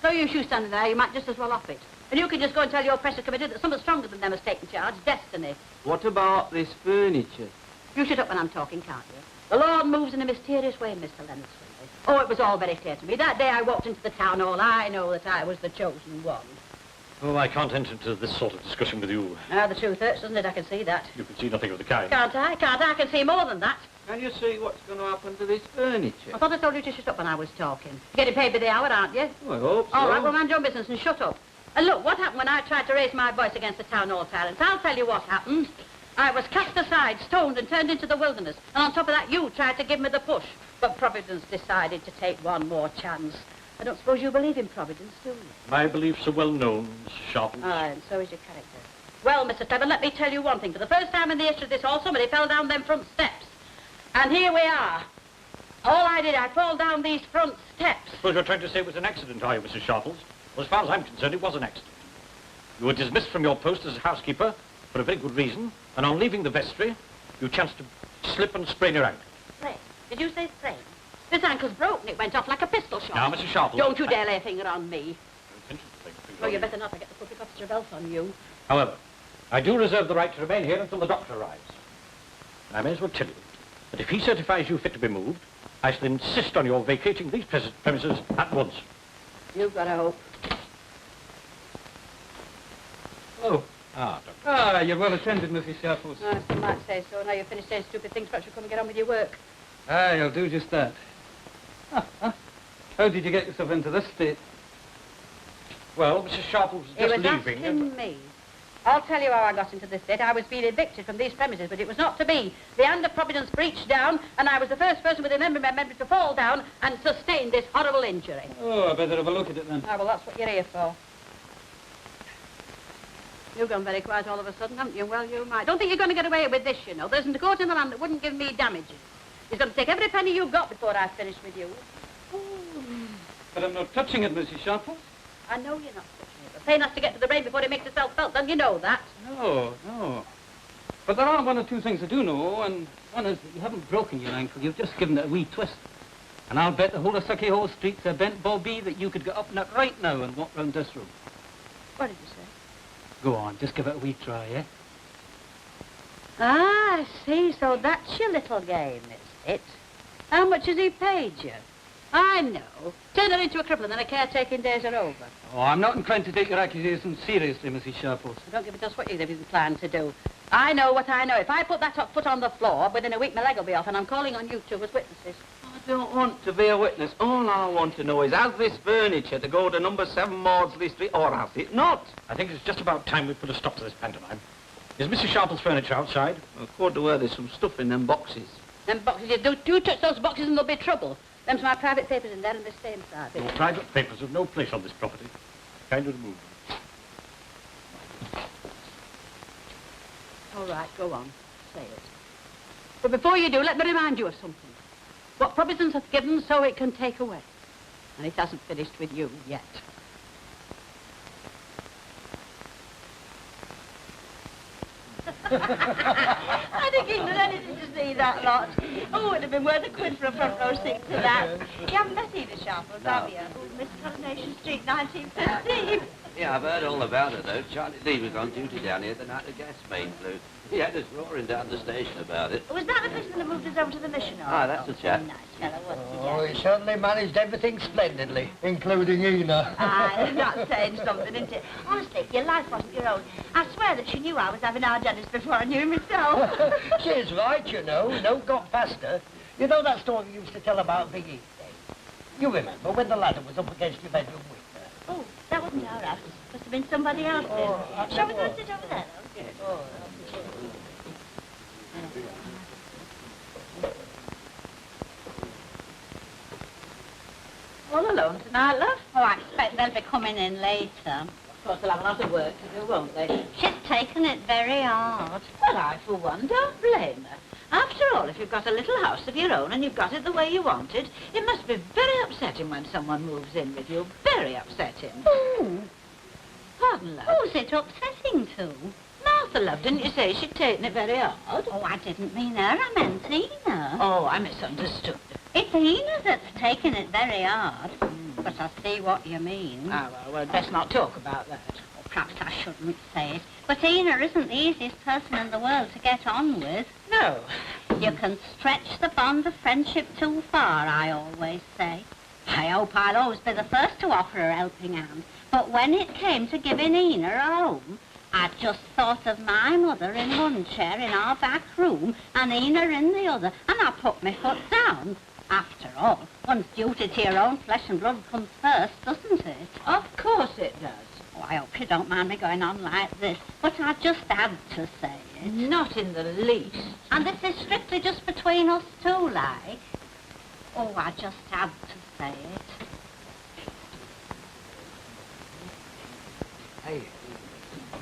No use you standing there, you might just as well off it. And you can just go and tell your pressure committee that something stronger than them has taken charge, destiny. What about this furniture? You shut up when I'm talking, can't you? The Lord moves in a mysterious way, Mr. Leonard Swinley. Oh, it was all very clear to me. That day I walked into the town hall, I know that I was the chosen one. Oh, I can't enter into this sort of discussion with you. Ah, the truth hurts, doesn't it? I can see that. You can see nothing of the kind. Can't I? Can't I? I can see more than that. Can you see what's going to happen to this furniture? I thought I told you to shut up when I was talking. You're getting paid by the hour, aren't you? Oh, I hope so. All right, well, mind your own business and shut up. And look, what happened when I tried to raise my voice against the town hall tyrants? I'll tell you what happened. I was cast aside, stoned, and turned into the wilderness. And on top of that, you tried to give me the push. But Providence decided to take one more chance. I don't suppose you believe in Providence, do you? My beliefs are well known, Mrs. Sharples. Aye, and so is your character. Well, Mr. Trevor, let me tell you one thing. For the first time in the history of this hall, somebody fell down them front steps. And here we are. All I did, I fall down these front steps. Suppose you're trying to say it was an accident, are you, Mrs. Sharples? Well, as far as I'm concerned, it was an accident. You were dismissed from your post as housekeeper for a very good reason, and on leaving the vestry, you chanced to slip and sprain your ankle. Sprain? Did you say sprain? This ankle's broken. It went off like a pistol shot. Now, Mrs. Sharples... Don't you dare lay a finger on me. Oh, you better not. I get the public officer of health on you. However, I do reserve the right to remain here until the doctor arrives. I may as well tell you that if he certifies you fit to be moved, I shall insist on your vacating these premises at once. You've got to hope. Oh. Ah, Doctor. Ah, you're well attended, Mrs. Sharples. Oh, you might say so. Now you've finished saying stupid things, perhaps you'll come and get on with your work. Aye, I'll do just that. How did you get yourself into this state? Well, Mrs. Sharples was just leaving. Asking me. I'll tell you how I got into this state. I was being evicted from these premises, but it was not to be. The hand of Providence breached down, and I was the first person within my memory to fall down and sustain this horrible injury. Oh, I better have a look at it then. Ah, well, that's what you're here for. You've gone very quiet all of a sudden, haven't you? Well, you might. Don't think you're going to get away with this, you know. There isn't a court in the land that wouldn't give me damages. He's going to take every penny you've got before I finish with you. Ooh. But I'm not touching it, Mrs. Sharples. I know you're not touching it. The pain has to get to the brain before it makes itself felt. Don't you know that? No, no. But there are one or two things I do know, and one is that you haven't broken your ankle. You've just given it a wee twist. And I'll bet the whole of Sucky Hole Street's a bent Bobby that you could get up in it right now and walk round this room. What did you say? Go on, just give it a wee try, eh? Ah, I see. So that's your little game, is it? How much has he paid you? I know. Turn her into a cripple and then her caretaking days are over. Oh, I'm not inclined to take your accusations seriously, Mrs. Sharples. I don't give a toss what you're inclined to do. I know what I know. If I put that foot on the floor, within a week my leg will be off, and I'm calling on you two as witnesses. I don't want to be a witness. All I want to know is, has this furniture to go to number 7 Maudsley Street, or has it not? I think it's just about time we put a stop to this pantomime. Is Mrs. Sharples' furniture outside? According to her, there's some stuff in them boxes. Them boxes, you do touch those boxes and there'll be trouble. Them's my private papers in there and they stay inside. Your private papers have no place on this property. Kindly remove them. All right, go on. Say it. But before you do, let me remind you of something. What Providence hath given, so it can take away. And it hasn't finished with you yet. I think he'd done anything to see that lot. Oh, it'd have been worth a quid for a front row seat to that. You haven't met Edith Sharples, have you? Oh, Miss Coronation Street, 1915. Yeah, I've heard all about it, though. Charlie Lee was on duty down here the night the gas main blew. He had us roaring down the station about it. Was that the policeman that moved us over to the mission? Ah, that's the chap. Nice fellow, wasn't he? Oh, he certainly managed everything splendidly, including Ina. Aye, that's saying something, isn't it? Honestly, your life wasn't your own. I swear that she knew I was having our Dennis before I knew him myself. She's right, you know. No got past her. You know that story you used to tell about Big Evening? You remember when the ladder was up against your bedroom window? Oh, that wasn't our house. Must have been somebody else's. Oh, Shall we go sit over there, though? Yes. Oh, All alone tonight, love? Oh, I expect they'll be coming in later. Of course, they'll have a lot of work to do, won't they? She's taken it very hard. Well, I, for one, don't blame her. After all, if you've got a little house of your own and you've got it the way you want it, it must be very upsetting when someone moves in with you. Very upsetting. Ooh. Pardon, love? Who's it upsetting to? Martha, love, didn't you say she'd taken it very hard? Oh, I didn't mean her. I meant Ina. Oh, I misunderstood. It's Ina that's taken it very hard. But I see what you mean. Ah, well, we'd best not talk about that. Or perhaps I shouldn't say it. But Ina isn't the easiest person in the world to get on with. No. You can stretch the bond of friendship too far, I always say. I hope I'll always be the first to offer her a helping hand. But when it came to giving Ina a home, I just thought of my mother in one chair in our back room and Ina in the other, and I put my foot down. After all, one's duty to your own flesh and blood comes first, doesn't it? Of course it does. Oh, I hope you don't mind me going on like this, but I just had to say it. Not in the least. And this is strictly just between us two, like. Oh, I just had to say it. Hey,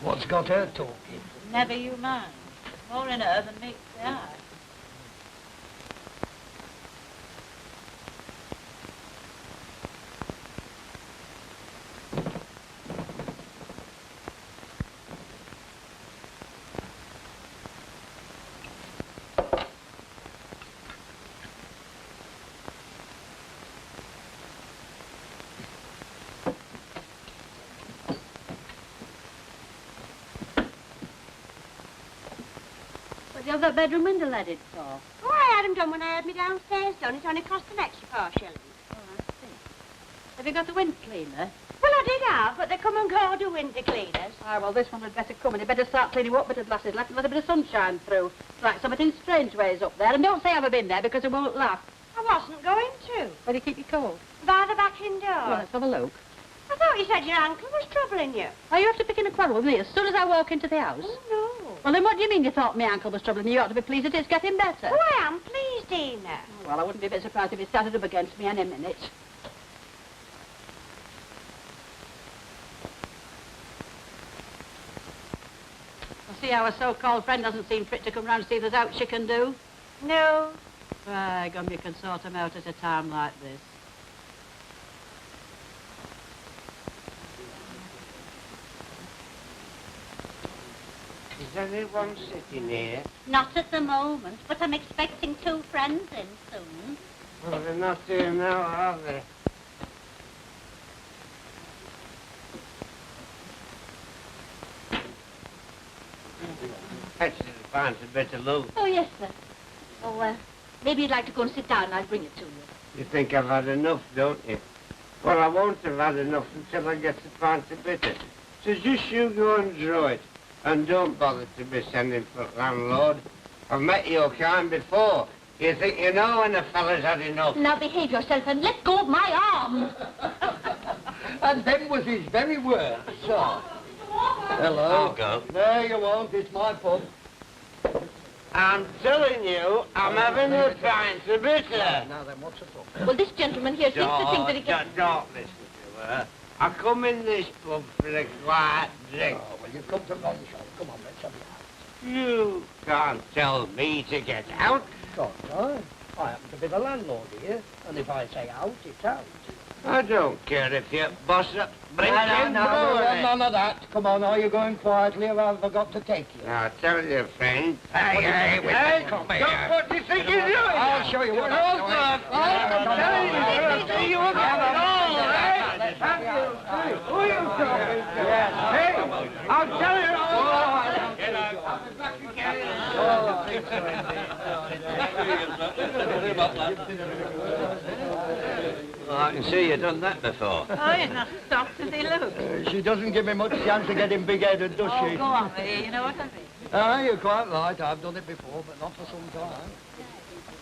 what's got her talking? Never you mind. More in her than meets the eye. What do you have that bedroom window leaded for? Oh, I had 'em done when I had me downstairs done. It only cost an extra 4 shillings. Oh, I see. Have you got the wind cleaner? Well, I did have, but they come and go do window cleaners. Ah, well, this one had better come, and you better start cleaning up, bit lasses. Let a bit of sunshine through. It's like something in strange ways up there. And don't say I've been there, because it won't laugh. I wasn't going to. Where do you keep your cold? By the back in door. Well, let's have a look. I thought you said your uncle was troubling you. Oh, you have to pick in a quarrel with me as soon as I walk into the house? Oh, no. Well, then what do you mean you thought my uncle was troubling you? You ought to be pleased that it's getting better. Oh, I am pleased, Ina. Oh, well, I wouldn't be a bit surprised if he started up against me any minute. I see our so-called friend doesn't seem fit to come round to see if there's out she can do. No. By gum, you can sort 'em out at a time like this. Is anyone sitting here? Not at the moment, but I'm expecting 2 friends in soon. Well, they're not here now, are they? That's the finds a bit of love. Oh, yes, sir. Oh, maybe you'd like to go and sit down and I'll bring it to you. You think I've had enough, don't you? Well, I won't have had enough until I get the pint of bitter. So just you go and draw it. And don't bother to be sending for landlord. I've met your kind before. You think you know when a fella's had enough. Now behave yourself and let go of my arm. And them was his very words, sir. Hello. I'll go. No, you won't. It's my pub. I'm telling you, I'm having a pint of bitter. Now then, what's the problem? Well, this gentleman here seems to think that he can... Don't listen to her. I come in this pub for a quiet drink. Oh, well, you've come to the wrong shop. Come on, let's have it out. You can't tell me to get out. Can't I? I happen to be the landlord here, and if I say out, it's out. I don't care if you boss up drinking No, brewery. none of that. Come on, are you going quietly or have I got to take you? Now, tell your friend. Hey, Don't what do you think you're doing? I'll show you what I'm doing. I'm telling you, you again. All right? Who are you talking to? Hey, I'll tell you all. I'll be back again. Well, I can see you've done that before. Oh, he's not soft as he looks. She doesn't give me much chance of getting big-headed, does Oh, she? go on, will you? You know what I mean. You're quite right. I've done it before, but not for some time.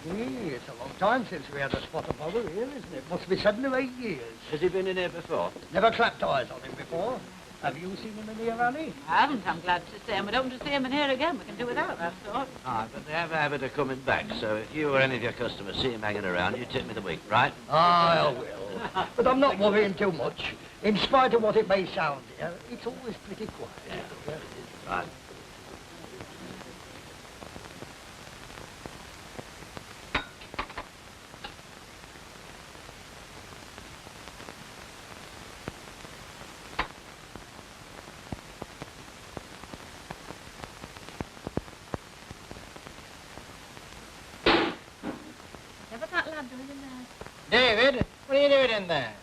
It's a long time since we had a spot of bother here, isn't it? Must be 7 or 8 years. Has he been in here before? Never clapped eyes on him before. Have you seen him in here, Annie? I haven't, I'm glad to say. And we don't want to see him in here again. We can do without that sort. Aye, but they have a habit of coming back, so if you or any of your customers see him hanging around, you tip me the week, right? I will. But I'm not worrying too much. In spite of what it may sound here, it's always pretty quiet. Yeah. Right. What's that lad doing in there? David, what are you doing in there?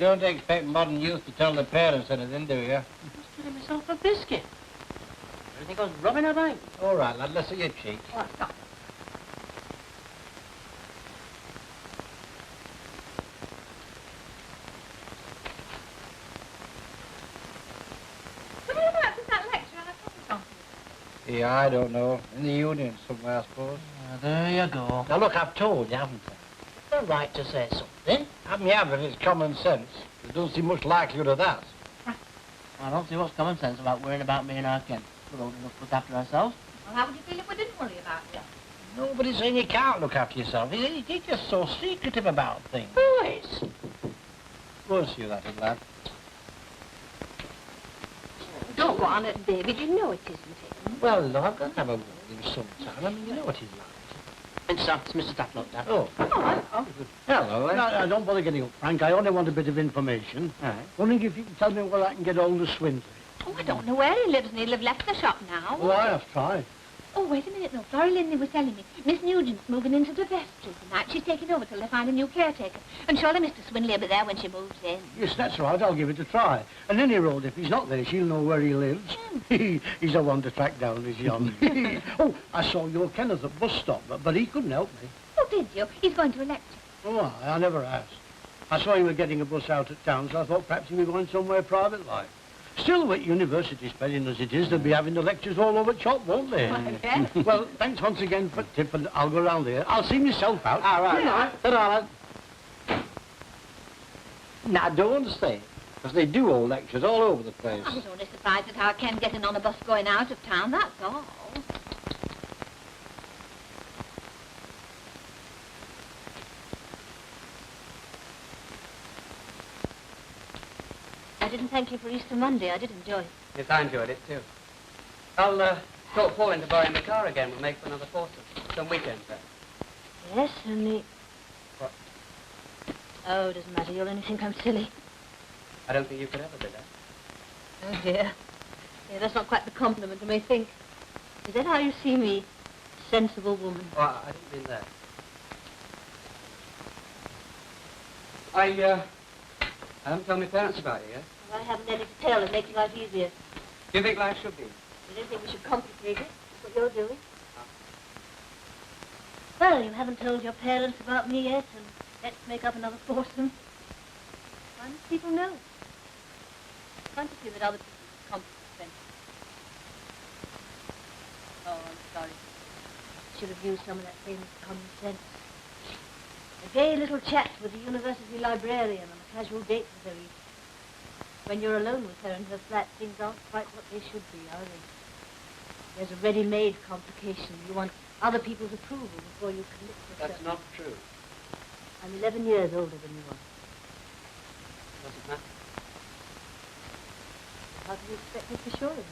don't expect modern youth to tell their parents anything, do you? I'm just getting myself a biscuit. Everything goes rubbing about. All right, lad, let's see your cheeks. Oh, stop. What are you about? Is that lecture on a proper company? Yeah, I don't know. In the union somewhere, I suppose. There you go. Now, look, I've told you, haven't I? The right to say something. Haven't you, but it's common sense. There don't seem much likelihood of that. I don't see what's common sense about worrying about me and our Ken. We're old enough to look after ourselves. Well, how would you feel if we didn't worry about you? Nobody's saying you can't look after yourself. He's just so secretive about things. Who is? Won't you, that lad? Don't go on it, David. You know it isn't him. Well, look, I've got to have a word with him sometime. I mean, you know what he's like. And sir, it's Mr. Tatlock, Dad. Oh. Oh, good. Hello. No, don't bother getting up, Frank. I only want a bit of information. All right. Wondering if you can tell me where I can get hold of Swindley. Oh, I don't know where he lives, and he'll have left the shop now. Well, I have tried. Oh, wait a minute, no. Florrie Linley was telling me Miss Nugent's moving into the vestry tonight. She's taking over till they find a new caretaker. And surely Mr. Swindley will be there when she moves in. Yes, that's right. I'll give it a try. And any road, if he's not there, she'll know where he lives. He's a one to track down, is young. Oh, I saw your Kenneth at bus stop, but he couldn't help me. Oh, did you? He's going to a lecture. Oh, I never asked. I saw you were getting a bus out at town, so I thought perhaps you were going somewhere private like. Still, with university spelling as it is, they'll be having the lectures all over the shop, won't they? Yes. Well, thanks once again for the tip, and I'll go round there. I'll see myself out. All right. Yeah. Ta-ra, lad. Now, don't stay, because they do hold lectures all over the place. I was only surprised at how Ken getting on a bus going out of town, that's all. I didn't thank you for Easter Monday. I did enjoy it. Yes, I enjoyed it, too. I'll talk Paul into borrowing the car again. We'll make for another foursome. Some weekend, perhaps. Yes, only... What? Oh, it doesn't matter. You'll only think I'm silly. I don't think you could ever be that. Oh, dear. Yeah, that's not quite the compliment you may think. Is that how you see me? Sensible woman. Oh, I didn't mean that. I haven't told my parents about it yet. Well, I haven't any to tell. It makes life easier. Do you think life should be? I don't think we should complicate it. That's what you're doing. Well, you haven't told your parents about me yet, and let's make up another foursome. Why don't people know? I can't see that other people complicate. Oh, I'm sorry. I should have used some of that famous common sense. A gay little chat with the university librarian on a casual date with her evening. When you're alone with her in her flat, things aren't quite what they should be, are they? There's a ready-made complication. You want other people's approval before you commit yourself. That's not true. I'm 11 years older than you are. Doesn't matter. How do you expect me to be sure of that?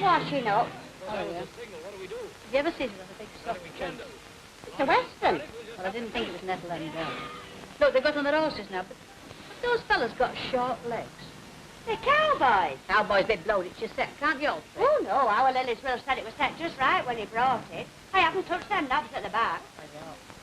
Washing up. Oh, yeah. What do we do? Have you ever seen it on a big soft train? It's a Western. Well, I didn't think it was Nettle and Look, they've got on their horses now, but those fellas got short legs. They're cowboys. Cowboys, they blowed it your set, can't you? Oh, no, our Lily's Will said it was set just right when he brought it. I haven't touched them knobs at the back.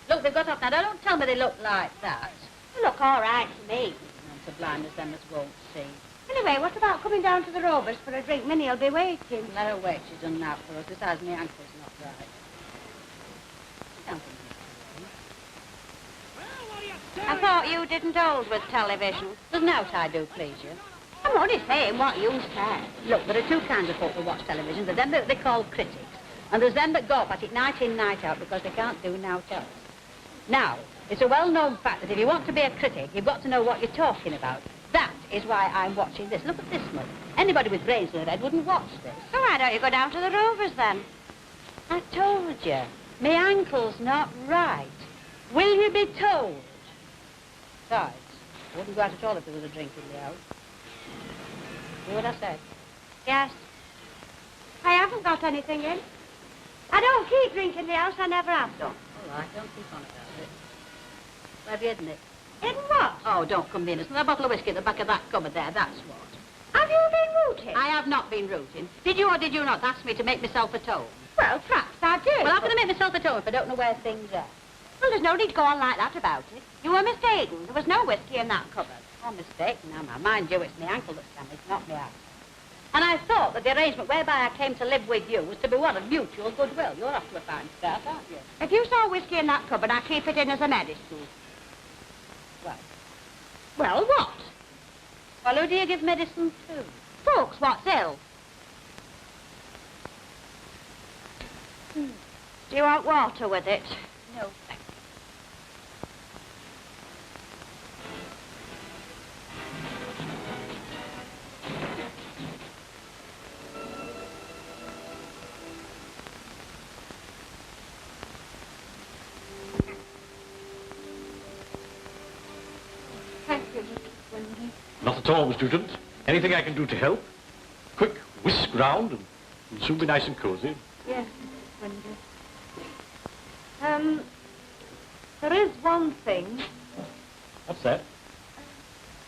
Look, they've got off now. Don't tell me they look like that. They look all right to me. I'm so blind as them as won't see. Anyway, what about coming down to the Rovers for a drink? Minnie'll be waiting. Let her wait. She's done that for us. Besides, my ankle's not right. Don't think I thought you didn't hold with television. there's no doubt I do, please you. I'm only saying what you said. Look, there are two kinds of folk who watch television. There's them that they call critics, and there's them that go up at it night in, night out because they can't do naught else. Now, It's a well-known fact that if you want to be a critic, you've got to know what you're talking about. That is why I'm watching this. Look at this, Mud. Anybody with brains in their head wouldn't watch this. So why don't you go down to the Rovers, then? I told you, my ankle's not right. Will you be told? Besides, I wouldn't go out at all if there was a drink in the house. Hear what I said? Yes. I haven't got anything in. I don't keep drinking in the house. I never have done. All right, don't keep on about it. Where have you hidden it? In what? Oh, don't come near us. There's a bottle of whiskey at the back of that cupboard there, that's what. Have you been rooting? I have not been rooting. Did you or did you not ask me to make myself at home? Well, perhaps I did. Well, how can I make myself at home if I don't know where things are? Well, there's no need to go on like that about it. You were mistaken. There was no whiskey in that cupboard. Oh, mistaken now. Mind you, it's my ankle that's damaged, not my house. And I thought that the arrangement whereby I came to live with you was to be one of mutual goodwill. You're off to a fine start, aren't you? If you saw whiskey in that cupboard, I'd keep it in as a medicine. Well? Well, what? Well, who do you give medicine to? Folks, what's ill? Do you want water with it? No, thanks. Thank you, Mr. Swindon. Not at all, Miss Nugent. Anything I can do to help? Quick whisk round and we'll soon be nice and cosy. Yes, Mr. Swindon. There is one thing. What's that?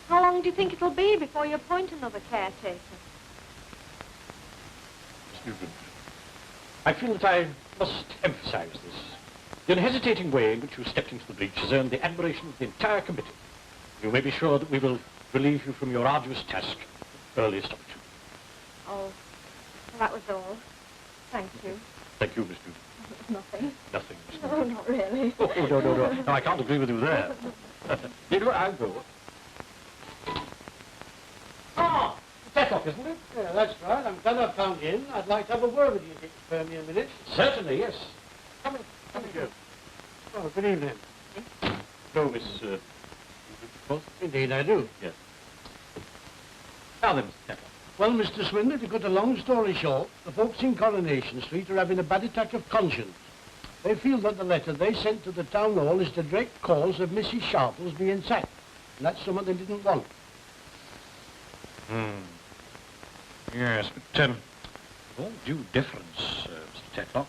How long do you think it'll be before you appoint another caretaker? Miss Nugent, I feel that I must emphasize this. The unhesitating way in which you stepped into the breach has earned the admiration of the entire committee. You may be sure that we will relieve you from your arduous task at the earliest opportunity. Oh, well, that was all. Thank you. Thank you, Miss Nugent. Nothing. Nothing, Miss No, not really. Oh, no. No, I can't agree with you there. You know, I'll go. Ah, the Tetlock, isn't it? Yeah, that's right. I'm glad I found you in. I'd like to have a word with you if you spare me a minute. Certainly, yes. Come in, Joe. Oh, good evening. No, Miss, of course. Indeed, I do. Yes. Now then, Mr. Tetlock. Well, Mr. Swindon, to cut a long story short, the folks in Coronation Street are having a bad attack of conscience. They feel that the letter they sent to the town hall is the direct cause of Mrs. Sharple's being sacked. And that's something they didn't want. Yes, but, with all due deference, Mr. Tetlock,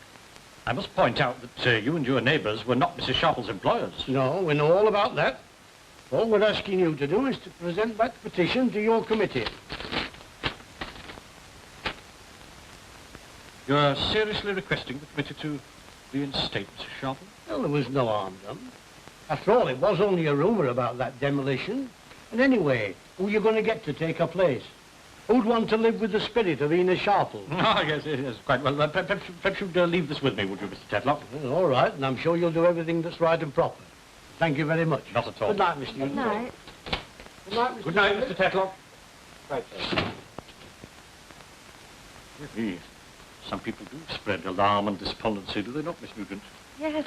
I must point out that you and your neighbours were not Mrs. Sharple's employers. No, we know all about that. All we're asking you to do is to present that petition to your committee. You're seriously requesting the committee to reinstate Mrs. Sharple? Well, there was no harm done. After all, it was only a rumour about that demolition. And anyway, who are you going to get to take her place? Who'd want to live with the spirit of Ina Sharple? Ah, yes, quite well. Perhaps you'd leave this with me, would you, Mr. Tetlock? Well, all right, and I'm sure you'll do everything that's right and proper. Thank you very much. Not at all. Good night, Mr. Newton. Good night. Good night, Mr. Good night, Mr. Tetlock. Right, sir. Really, some people do spread alarm and despondency, do they not, Miss Nugent? Yes.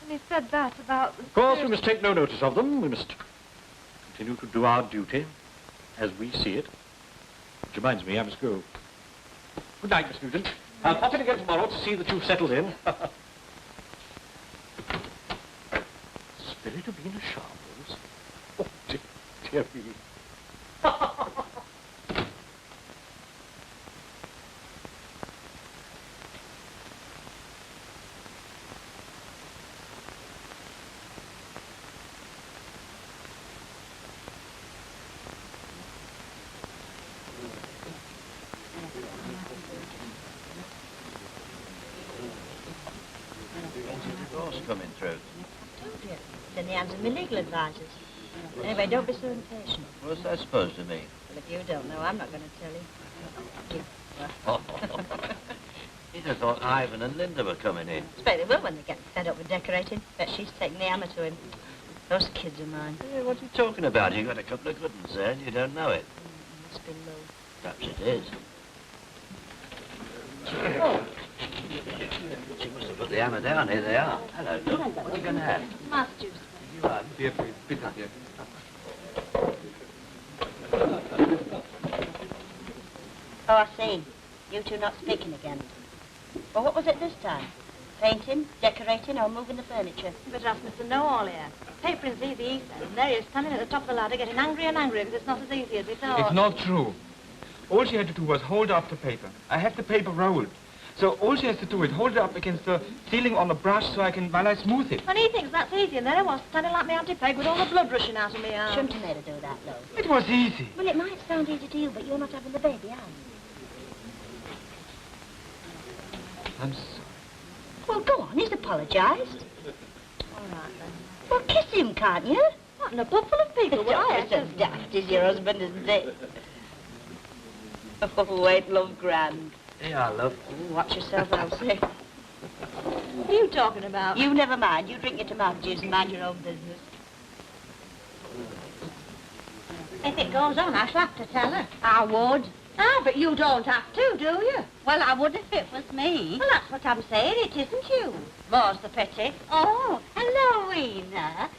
And he said that about the... Of course, we must take no notice of them. We must continue to do our duty as we see it. Which reminds me, I must go. Good night, Miss Nugent. I'll pop in again tomorrow to see that you've settled in. Spirit of Ina Sharples? Oh, dear me. Coming through. It's in the hands of my legal advisors. Anyway, don't be so impatient. What's that supposed to mean? Well, if you don't know, I'm not going to tell you. He'd have thought Ivan and Linda were coming in. I expect they will when they get fed up with decorating. Bet she's taking the hammer to him. Those kids of mine. Hey, what are you talking about? You got a couple of good ones there and you don't know it. Must be low. Perhaps it is. Oh. She must have put the hammer down. Here they are. Hello, look. What are you going to have? Master juice. Beer, please. Bitter beer. Oh, I see. You two not speaking again. Well, what was it this time? Painting, decorating, or moving the furniture? You better ask Mr. Know-all here. Papering's easy, he said, and there he is standing at the top of the ladder getting angrier and angrier because it's not as easy as he thought. It's not true. All she had to do was hold up the paper. I have the paper rolled. So all she has to do is hold it up against the ceiling on the brush while I smooth it. And he thinks that's easy, and there I was, standing like my Auntie Peg with all the blood rushing out of me arm. Shouldn't have made her do that, though. It was easy. Well, it might sound easy to you, but you're not having the baby, are you? I'm sorry. Well, go on, he's apologised. All right, then. Well, kiss him, can't you? What, in a pub full of people? Well, it's as daft as your husband, isn't it? Oh, wait, love, grand. Yeah, love. Ooh, watch yourself, Elsie. What are you talking about? You never mind. You drink your tomato juice and mind your own business. If it goes on, I shall have to tell her. I would. Ah, but you don't have to, do you? Well, I would if it was me. Well, that's what I'm saying. It isn't you. More's the pity. Oh, hello, Weena.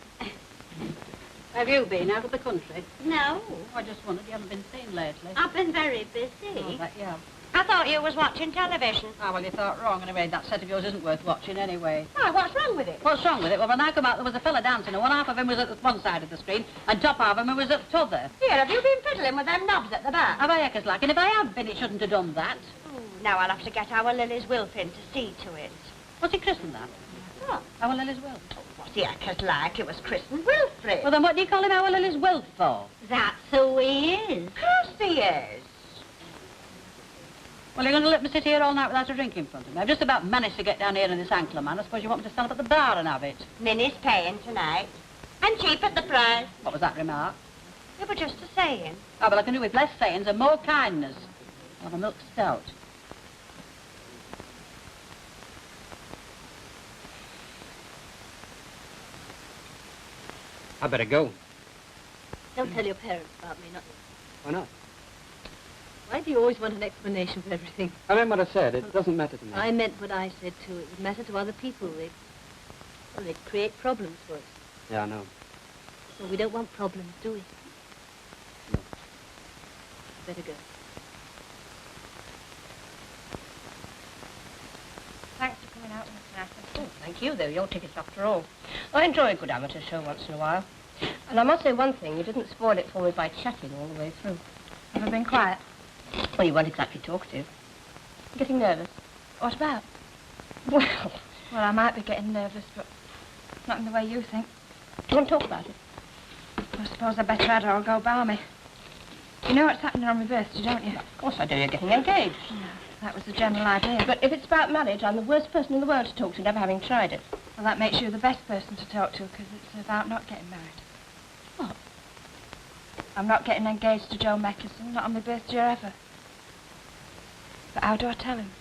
Have you been out of the country? No. I just wondered, you haven't been seen lately. I've been very busy. Oh, but yeah. I thought you was watching television. Ah, well, you thought wrong. Anyway, that set of yours isn't worth watching anyway. Why, what's wrong with it? What's wrong with it? Well, when I come out, there was a fella dancing, and one half of him was at the one side of the screen, and top half of him was at the other. Here, have you been fiddling with them knobs at the back? Have I, Eckers, like? And if I have been, it shouldn't have done that. Oh, now I'll have to get our Lily's Wilfin to see to it. What's he christened that? What? Our Lily's Will. What's the Eckers like? It was christened Wilfrid. Well, then what do you call him our Lily's Will for? That's who he is. Of course he is. Well, you're going to let me sit here all night without a drink in front of me. I've just about managed to get down here in this ankler, man. I suppose you want me to stand up at the bar and have it. Minnie's paying tonight. And cheap at the price. What was that remark? It was just a saying. Oh, well, I can do with less sayings and more kindness. I'll have a milk stout. I better go. Don't tell your parents about me, not... Why not? Why do you always want an explanation for everything? I meant what I said. It doesn't matter to me. I meant what I said, too. It would matter to other people. They'd create problems for us. Yeah, I know. So we don't want problems, do we? No. Better go. Thanks for coming out with us, Nathan. Oh, thank you, though. Your tickets after all. I enjoy a good amateur show once in a while. And I must say one thing. You didn't spoil it for me by chatting all the way through. Have I been quiet? Well, you weren't exactly talkative. Getting nervous? What about? Well, I might be getting nervous, but not in the way you think. do you want to talk about it? I suppose I better had her all go balmy. You know what's happening on my birthday, don't you? Of course I do. You're getting engaged. No, that was the general idea. But if it's about marriage, I'm the worst person in the world to talk to, never having tried it. Well, that makes you the best person to talk to, because it's about not getting married. What? I'm not getting engaged to Joe Meckerson, not on my birthday or ever. But how do I tell him?